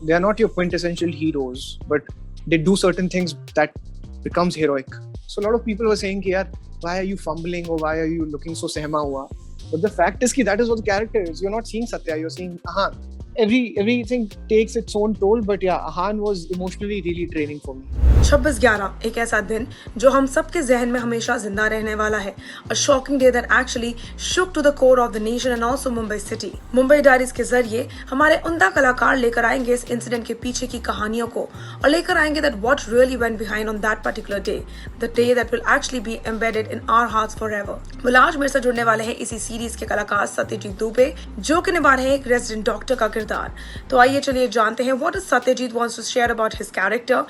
they are not your quintessential heroes, but they do certain things that becomes heroic. So a lot of people were saying, "Yaar, why are you fumbling or why are you looking so sehma hua?" But the fact is that is what the character is. You're not seeing Satya, you're seeing Ahan. Everything takes its own toll, but yeah, Ahan was emotionally really draining for me. 26/11 एक ऐसा दिन जो हम सबके जहन में हमेशा जिंदा रहने वाला है. A shocking day that actually shook to the core of the nation and also Mumbai city. Mumbai Diaries के जरिए हमारे उम्दा कलाकार लेकर आएंगे इस इंसिडेंट के पीछे की कहानियों को और लेकर आएंगे that what really went behind on that particular day, the day that will actually be embedded in our hearts forever. well, आज मेरे साथ जुड़ने वाले हैं इसी सीरीज के कलाकार सत्यजीत दुबे जो कि निभा रहे हैं एक रेजिडेंट डॉक्टर का किरदार. तो आइए चलिए जानते हैं what does Satyajit wants to share about his character,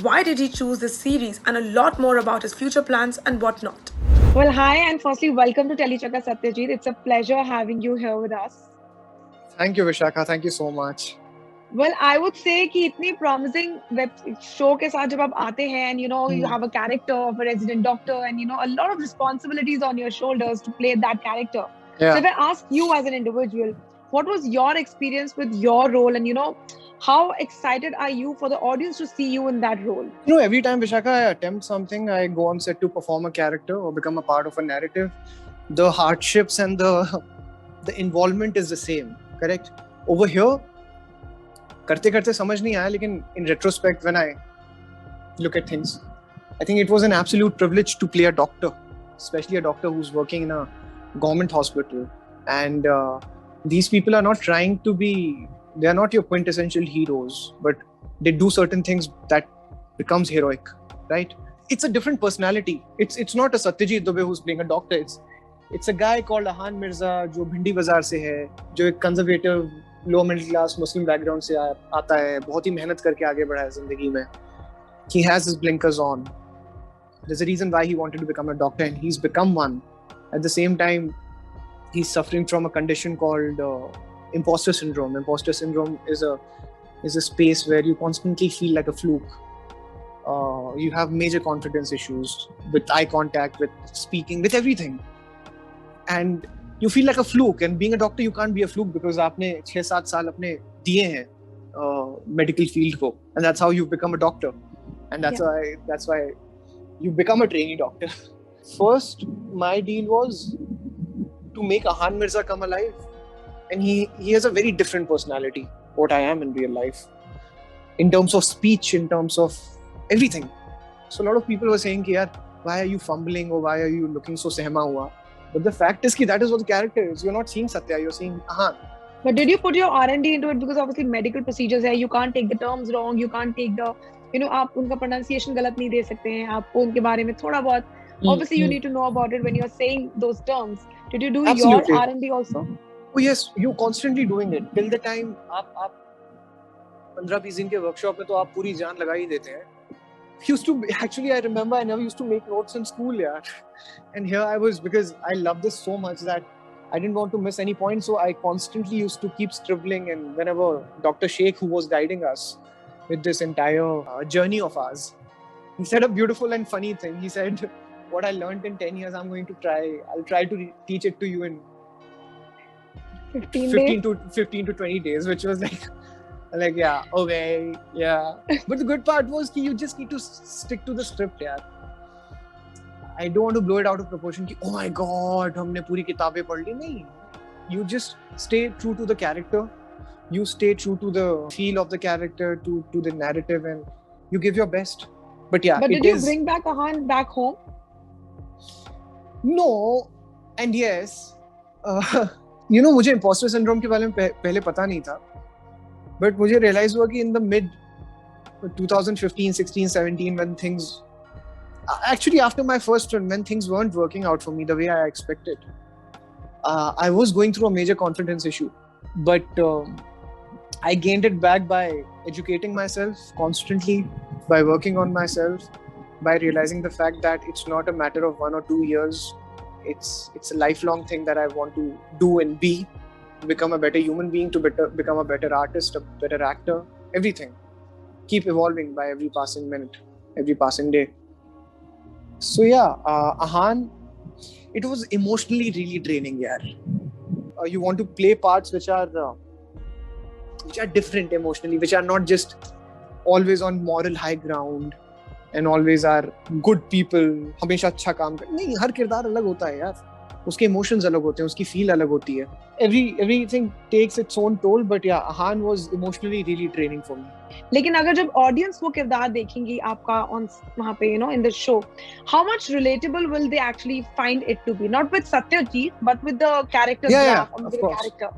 why did he choose this series, and a lot more about his future plans and whatnot. Well, hi, and firstly, welcome to Telechaka Satyajit. It's a pleasure having you here with us. Thank you, Vishakha. Thank you so much. Well, I would say कि इतनी promising web show के साथ जब आप आते हैं and you have a character of a resident doctor and a lot of responsibilities on your shoulders to play that character. Yeah. So if I ask you as an individual, what was your experience with your role and how excited are you for the audience to see you in that role? Every time, Vishakha, I attempt something, I go on set to perform a character or become a part of a narrative, the hardships and the involvement is the same, correct? Over here, करते करते समझ नहीं आया, लेकिन in retrospect, when I look at things, I think it was an absolute privilege to play a doctor, especially a doctor who's working in a government hospital. And these people are not trying to be, they are not your quintessential heroes, but they do certain things that becomes heroic, right? It's a different personality. It's not a Satyajeet Dubey who's playing a doctor. It's a guy called Ahan Mirza, जो भिंडी बाजार से है, जो एक conservative, low middle class Muslim background से आता है, बहुत ही मेहनत करके आगे बढ़ा है जिंदगी में. He has his blinkers on. There's a reason why he wanted to become a doctor, and he's become one. At the same time, he's suffering from a condition called imposter syndrome. Imposter syndrome is a space where you constantly feel like a fluke. You have major confidence issues with eye contact, with speaking, with everything. And you feel like a fluke. And being a doctor, you can't be a fluke because आपने 6-7 साल अपने दिए हैं medical field को. And that's how you've become a doctor. And that's why you become a trainee doctor. First, my deal was to make Ahan Mirza come alive. And he has a very different personality, what I am in real life. In terms of speech, in terms of everything. So a lot of people were saying, yaar, why are you fumbling or why are you looking so sehma hua? But the fact is that is what the character is. You're not seeing Satya, you're seeing Ahan. But did you put your R&D into it? Because obviously medical procedures है, you can't take the terms wrong, you can't take the, आप उनका pronunciation गलत नहीं दे सकते हैं, आपको उनके बारे में थोड़ा बहुत, obviously you need to know about it when you're saying those terms. Did you do Absolutely. your R&D also? Oh yes, you're constantly doing it. Till the time आप 15-20 दिन के workshop में तो आप पूरी जान लगा ही देते हैं. I remember I never used to make notes in school, yeah. And here I was, because I love this so much that I didn't want to miss any point, so I constantly used to keep scribbling. And whenever Dr. Sheikh, who was guiding us with this entire journey of ours, he said a beautiful and funny thing. He said, what I learned in 10 years, I'll try to teach it to you in 15 to 20 days, which was like, yeah, okay, yeah. But the good part was you just need to stick to the script, yeah. I don't want to blow it out of proportion. Oh my God, हमने पूरी किताबें पढ़ ली. नहीं. You just stay true to the character. You stay true to the feel of the character, to the narrative, and you give your best. But yeah, but did you bring back Ahan back home? No, and yes. मुझे imposter syndrome के बारे में पहले पता नहीं था. But मुझे realize हुआ कि in the mid 2015, 16, 17, when things... Actually, after my first run, when things weren't working out for me the way I expected, I was going through a major confidence issue. But I gained it back by educating myself constantly, by working on myself, by realizing the fact that it's not a matter of 1 or 2 years. It's a lifelong thing that I want to do and be, to become a better human being, to become a better artist, a better actor, everything. Keep evolving by every passing minute, every passing day. So yeah, Ahan, it was emotionally really draining, yaar. You want to play parts which are which are different emotionally, which are not just always on moral high ground and always are good people, हमेशा अच्छा काम कर, नहीं, हर किरदार अलग होता है यार, उसके इमोशंस अलग होते हैं, उसकी फील अलग होती है. Everything takes its own toll, but yeah, Ahan was emotionally really draining for me. लेकिन अगर जब ऑडियंस वो किरदार देखेंगी आपका ऑन वहाँ पे in the show, how much relatable will they actually find it to be? Not with Satyajit, but with the character's graph, of the course. character.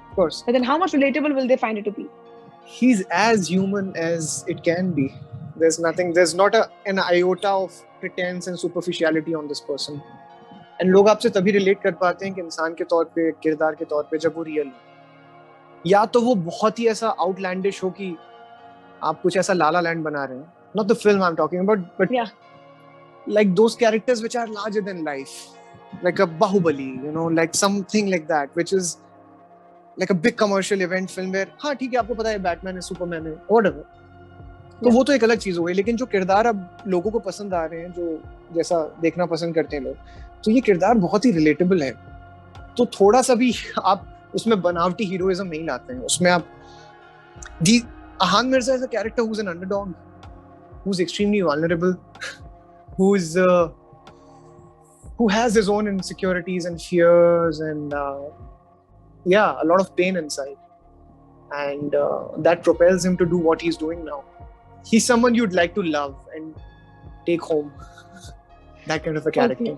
Of course. But then how much relatable will they find it to be? He's as human as it can be. There's not an iota of pretense and superficiality on this person. And लोग आपसे तभी relate कर पाते हैं कि इंसान के तौर पे, किरदार के तौर पे, जब वो रियल हो. या तो वो बहुत ही ऐसा आउटलैंडिश हो कि आप कुछ ऐसा लाला लैंड बना रहे हैं. Not the film I'm talking about, but yeah, like those characters which are larger than life, like a Bahubali, like something like that, which is like a big commercial event film where हाँ ठीक है, आपको पता है Batman है, Superman है, whatever. तो वो तो एक अलग चीज हो गई. लेकिन जो किरदार अब लोगों को पसंद आ रहे हैं, जो जैसा देखना पसंद करते हैं लोग, तो ये किरदार बहुत ही रिलेटेबल है. तो थोड़ा सा भी आप उसमें बनावटी हीरोइज्म नहीं लाते हैं. उसमें आप Ahan Mirza is a character who's an underdog, who's extremely vulnerable, who has his own insecurities and fears and a lot of pain inside, and that propels him to do what he's doing now. He's someone you'd like to love and take home. That kind of a character. Okay.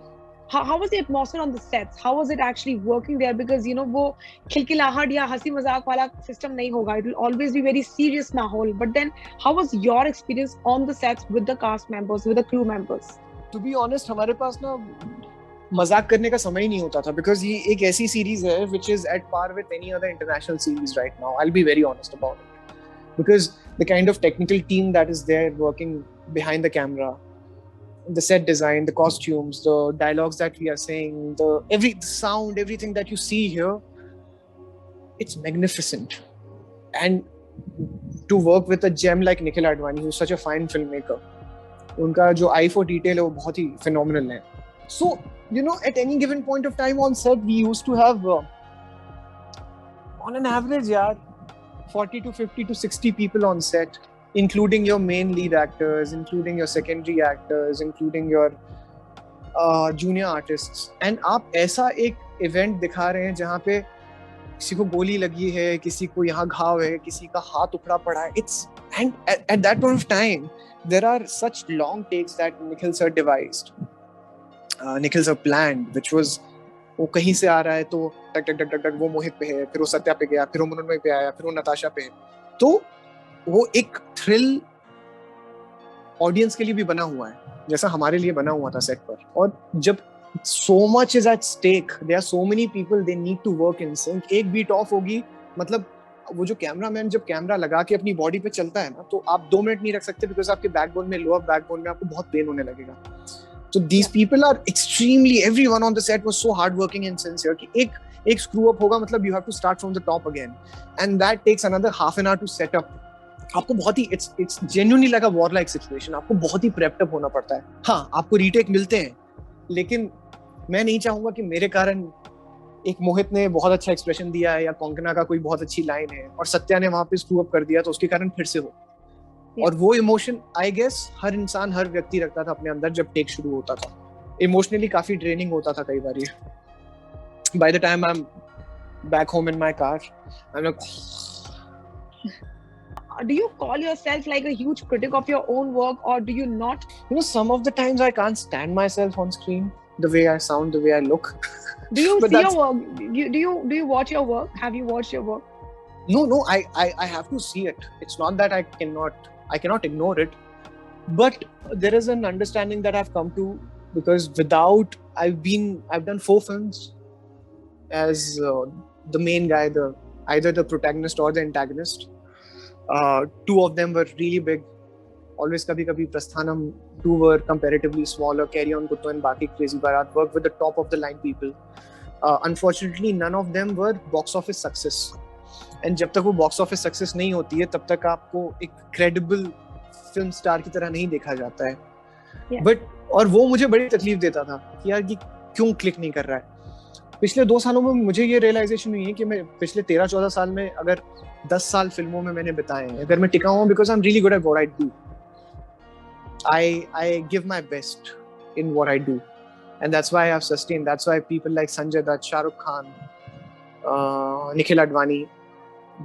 How was the atmosphere on the sets? How was it actually working there? Because वो खिलखिलाहट या हंसी मजाक वाला system नहीं होगा. It will always be very serious माहौल. But then, how was your experience on the sets with the cast members, with the crew members? To be honest, हमारे पास ना मजाक करने का समय ही नहीं होता था, because ये एक ऐसी series है which is at par with any other international series right now. I'll be very honest about it, because the kind of technical team that is there working behind the camera, the set design, the costumes, the dialogues that we are saying, the sound, everything that you see here, it's magnificent. And to work with a gem like Nikhil Advani, who's such a fine filmmaker, उनका जो eye for detail है वो बहुत ही phenomenal है. So, at any given point of time on set, we used to have on an average 40 to 50 to 60 people on set, including your main lead actors, including your secondary actors, including your junior artists. And आप ऐसा एक event दिखा रहे हैं जहाँ पे किसी को गोली लगी है, किसी को यहाँ घाव है, किसी का हाथ उखड़ा पड़ा है. And at that point of time, there are such long takes that Nikhil sir devised. Nikhil sir planned, which was वो कहीं से आ रहा है तो टक टक टक टक टक वो मोहित पे है, फिर वो सत्या पे गया, फिर वो मनोन्मय पे आया, फिर वो नताशा पे है. तो वो एक थ्रिल ऑडियंस के लिए भी बना हुआ है, जैसा हमारे लिए बना हुआ था सेट पर. और जब so much is at stake, there are so many people, they need to work in sync. एक बीट ऑफ होगी, मतलब वो जो कैमरामैन जब कैमरा लगा के अपनी बॉडी पे चलता है ना, तो आप 2 मिनट नहीं रख सकते, बिकॉज आपके बैकबोन में, लोअर बैकबोन में आपको बहुत पेन होने लगेगा. So these people are extremely, everyone on the set was so hardworking and sincere कि एक screw up होगा, मतलब you have to start from the top again, and that takes another half an hour to set up. आपको बहुत ही it's genuinely like a warlike situation. आपको बहुत ही prepped up होना पड़ता है. हाँ, आपको रीटेक मिलते हैं, लेकिन मैं नहीं चाहूंगा कि मेरे कारण एक मोहित ने बहुत अच्छा एक्सप्रेशन दिया है या कोंकणा का कोई बहुत अच्छी लाइन है और सत्या ने वहां पे स्क्रू अप कर दिया तो उसके कारण फिर से हो. और वो इमोशन आई गेस हर इंसान, हर व्यक्ति रखता था अपने अंदर जब टेक शुरू होता था. इमोशनली काफी ड्रेनिंग होता था कई बार. ये by the time I am back home in my car, I am like. Do you call yourself like a huge critic of your own work, or do you not? Some of the times I can't stand myself on screen, the way I sound, the way I look. Do you see your work? Do you watch your work? Have you watched your work? No, I have to see it. It's not that I cannot ignore it, but there is an understanding that I've come to, because I've done 4 films as the main guy, either the protagonist or the antagonist. 2 of them were really big. Always Kabhi Kabhi, Prasthanam. 2 were comparatively smaller. Carry On Kutto and Baki Crazy Barat worked with the top of the line people. Unfortunately, none of them were box office success. And जब तक वो box office success नहीं होती है, तब तक आपको एक credible film star की तरह नहीं देखा जाता है. Yeah. But और वो मुझे बड़ी तकलीफ देता था कि यार ये क्यों क्लिक नहीं कर रहा है. पिछले 2 सालों में मुझे ये रियलाइजेशन हुई है कि मैं पिछले 13-14 साल में अगर 10 साल फिल्मों में मैंने बिताए हैं, अगर मैं टिका हूँ because I am really good at what I do. I give my best in what I do, and that's why I've sustained. That's why people like Sanjay Dutt, Shah Rukh Khan, Nikhil Advani,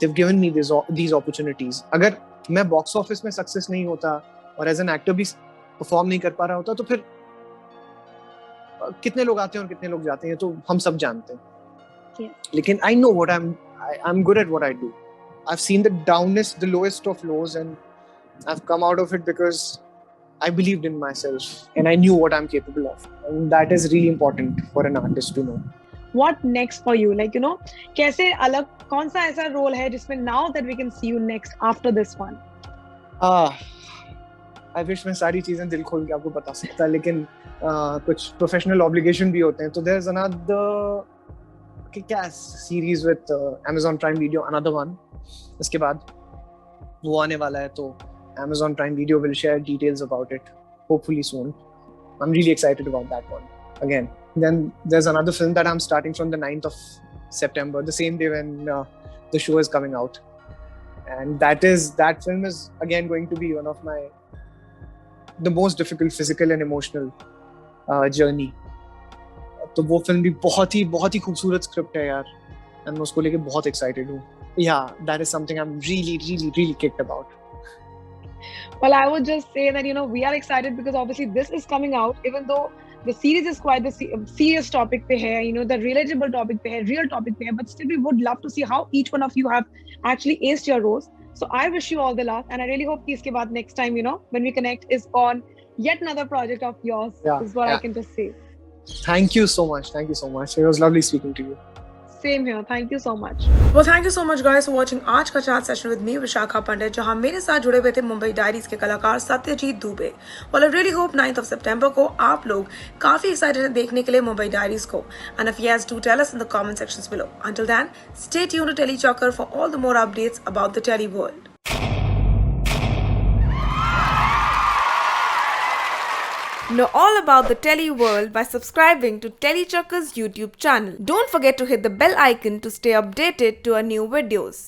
they've given me these opportunities. अगर मैं box office में success नहीं होता और as an actor भी perform नहीं कर पा रहा होता तो फिर कितने लोग आते हैं और कितने लोग जाते हैं तो हम सब जानते हैं. लेकिन I know what I'm good at what I do. I've seen the lowest of lows, and I've come out of it because I believed in myself and I knew what I'm capable of, and that is really important for an artist to know. What next for you? Like, कैसे अलग कौन सा ऐसा role है जिसमें now that we can see you next after this one? I wish मैं सारी चीजें दिल खोल के आपको बता सकता, लेकिन कुछ प्रोफेशनल ऑब्लिगेशन भी होते हैं. तो there's another kick-ass series with Amazon Prime Video, another one. इसके बाद वो आने वाला है, तो Amazon Prime Video will share details about it hopefully soon. I'm really excited about that one again. Then there's another film that I'm starting from the 9th of September, the same day when the show is coming out, and that film is again going to be one of the most difficult physical and emotional journey. तो वो film भी बहुत ही खूबसूरत script है यार, and मैं उसको लेके बहुत excited हूँ. Yeah, that is something I'm really kicked about. Well, I would just say that, we are excited because obviously this is coming out, even though the series is quite the serious topic pe hai, the relatable topic pe hai, real topic pe hai, but still we would love to see how each one of you have actually aced your roles. So I wish you all the luck, and I really hope ki iske baad next time, when we connect is on yet another project of yours. Yeah, is what I can just say. Thank you so much. It was lovely speaking to you. Same here. Thank you so much. Well, thank you so much guys for watching आज का chat session with me, Vishakha पंडित, जहां मेरे साथ जुड़े हुए थे Mumbai diaries के कलाकार Satyajit Dubey. Well, I really hope 9th of September को आप लोग काफी excited हैं देखने के लिए मुंबई डायरीज को. And if yes, do tell us in the comment sections below. Until then, stay tuned to Telechocker for all the more updates about the tele world. Know all about the Tele world by subscribing to Telechocker's YouTube channel. Don't forget to hit the bell icon to stay updated to our new videos.